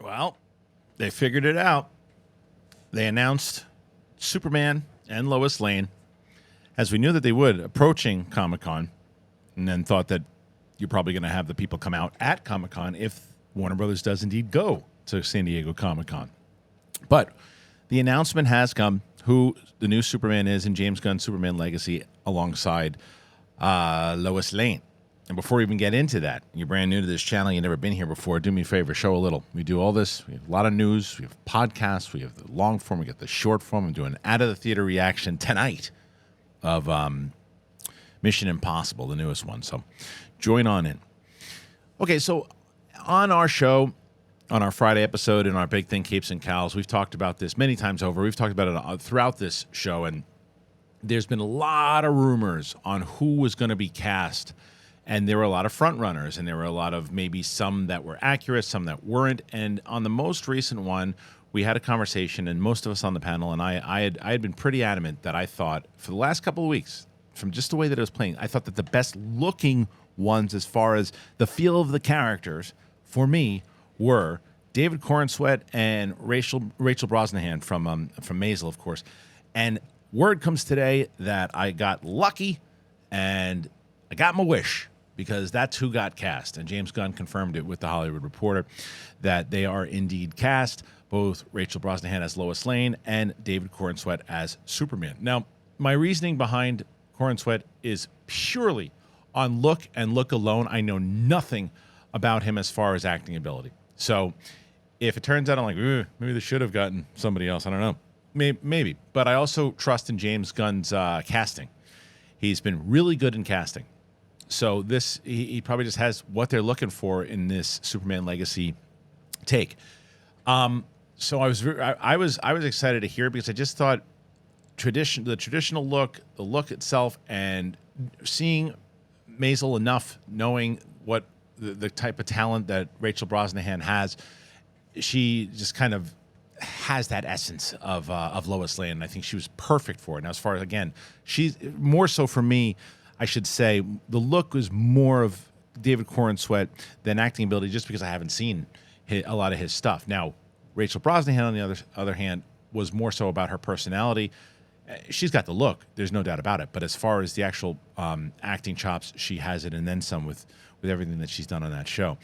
Well, they figured it out. They announced Superman and Lois Lane, as we knew that they would, approaching Comic-Con, and then thought that you're probably going to have the people come out at Comic-Con if Warner Brothers does indeed go to San Diego Comic-Con. But the announcement has come who the new Superman is in James Gunn's Superman Legacy alongside Lois Lane. And before we even get into that, you're brand new to this channel, you've never been here before, do me a favor, show a little. We do all this. We have a lot of news. We have podcasts. We have the long form. We get the short form. I'm doing an out-of-the-theater reaction tonight of Mission Impossible, the newest one. So join on in. Okay, so on our show, on our Friday episode, in our Big Thing Capes and Cows, we've talked about this many times over. We've talked about it throughout this show, and there's been a lot of rumors on who was going to be cast. And there were a lot of front runners, and there were a lot of maybe some that were accurate, some that weren't. And on the most recent one, we had a conversation, and most of us on the panel, and I had been pretty adamant that I thought for the last couple of weeks, from just the way that it was playing, I thought that the best looking ones as far as the feel of the characters for me were David Corenswet and Rachel Brosnohan from Maisel, of course. And word comes today that I got lucky and I got my wish, because that's who got cast. And James Gunn confirmed it with The Hollywood Reporter that they are indeed cast, both Rachel Brosnohan as Lois Lane and David Corenswet as Superman. Now, my reasoning behind Corenswet is purely on look and look alone. I know nothing about him as far as acting ability. So if it turns out I'm like, maybe they should have gotten somebody else, I don't know. Maybe. But I also trust in James Gunn's casting. He's been really good in casting. So he probably just has what they're looking for in this Superman Legacy take. So I was excited to hear it, because I just thought the traditional look, the look itself, and seeing Maisel enough, knowing what the type of talent that Rachel Brosnohan has, she just kind of has that essence of Lois Lane, and I think she was perfect for it. Now, as far as, again, she's more so for me, I should say, the look was more of David Corenswet than acting ability, just because I haven't seen a lot of his stuff. Now, Rachel Brosnohan, on the other hand, was more so about her personality. She's got the look, there's no doubt about it. But as far as the actual acting chops, she has it, and then some with everything that she's done on that show.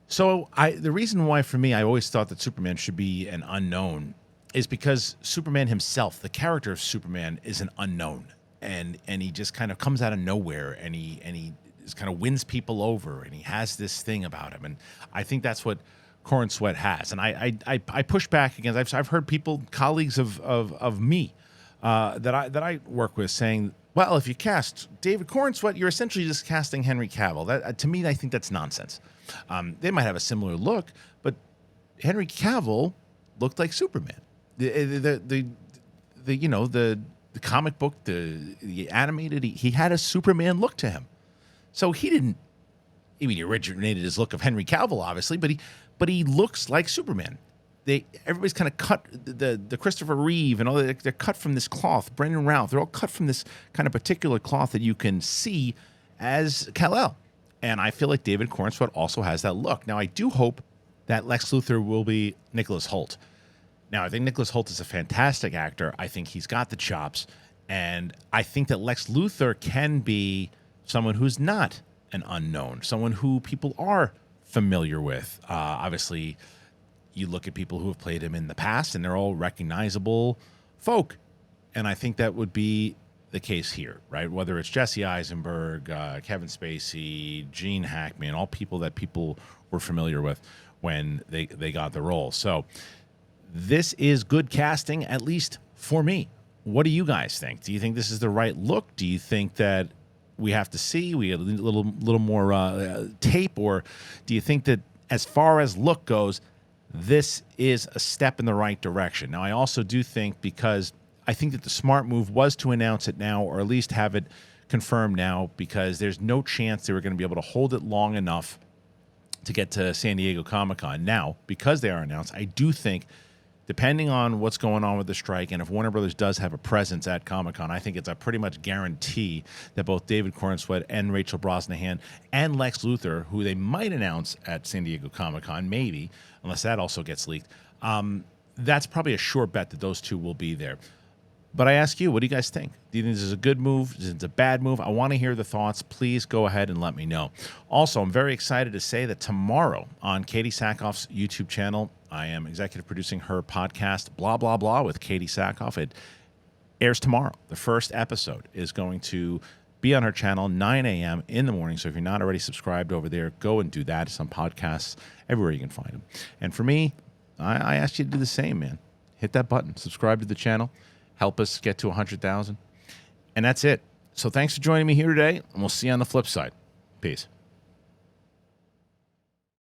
So the reason why, for me, I always thought that Superman should be an unknown is because Superman himself, the character of Superman, is an unknown. And he just kind of comes out of nowhere, and he just kind of wins people over, and he has this thing about him. And I think that's what Corenswet has. And I push back against. I've heard people, colleagues of me that I work with, saying, well, if you cast David Corenswet, you're essentially just casting Henry Cavill. That, to me, I think that's nonsense. They might have a similar look, but Henry Cavill looked like Superman. The comic book, the animated, he had a Superman look to him. So he didn't. I mean, he originated his look of Henry Cavill, obviously, but he looks like Superman. Everybody's kind of cut, the Christopher Reeve and all that, they're cut from this cloth. Brendan Routh, they're all cut from this kind of particular cloth that you can see as Kal-El. And I feel like David Corenswet also has that look. Now, I do hope that Lex Luthor will be Nicholas Hoult. Now, I think Nicholas Hoult is a fantastic actor. I think he's got the chops. And I think that Lex Luthor can be someone who's not an unknown, someone who people are familiar with. Obviously, you look at people who have played him in the past, and they're all recognizable folk. And I think that would be the case here, right? Whether it's Jesse Eisenberg, Kevin Spacey, Gene Hackman, all people that people were familiar with when they got the role. So this is good casting, at least for me. What do you guys think? Do you think this is the right look? Do you think that we have to see? We get a little more tape? Or do you think that as far as look goes, this is a step in the right direction? Now, I also do think, because I think that the smart move was to announce it now, or at least have it confirmed now, because there's no chance they were going to be able to hold it long enough to get to San Diego Comic-Con. Now, because they are announced, I do think depending on what's going on with the strike, and if Warner Brothers does have a presence at Comic-Con, I think it's a pretty much guarantee that both David Corenswet and Rachel Brosnohan and Lex Luthor, who they might announce at San Diego Comic-Con, maybe, unless that also gets leaked, that's probably a sure bet that those two will be there. But I ask you, what do you guys think? Do you think this is a good move? Is it a bad move? I want to hear the thoughts. Please go ahead and let me know. Also, I'm very excited to say that tomorrow on Katie Sackhoff's YouTube channel, I am executive producing her podcast, Blah, Blah, Blah, with Katie Sackhoff. It airs tomorrow. The first episode is going to be on her channel, 9 a.m. in the morning. So if you're not already subscribed over there, go and do that. Some podcasts, everywhere you can find them. And for me, I ask you to do the same, man. Hit that button. Subscribe to the channel. Help us get to 100,000. And that's it. So thanks for joining me here today, and we'll see you on the flip side. Peace.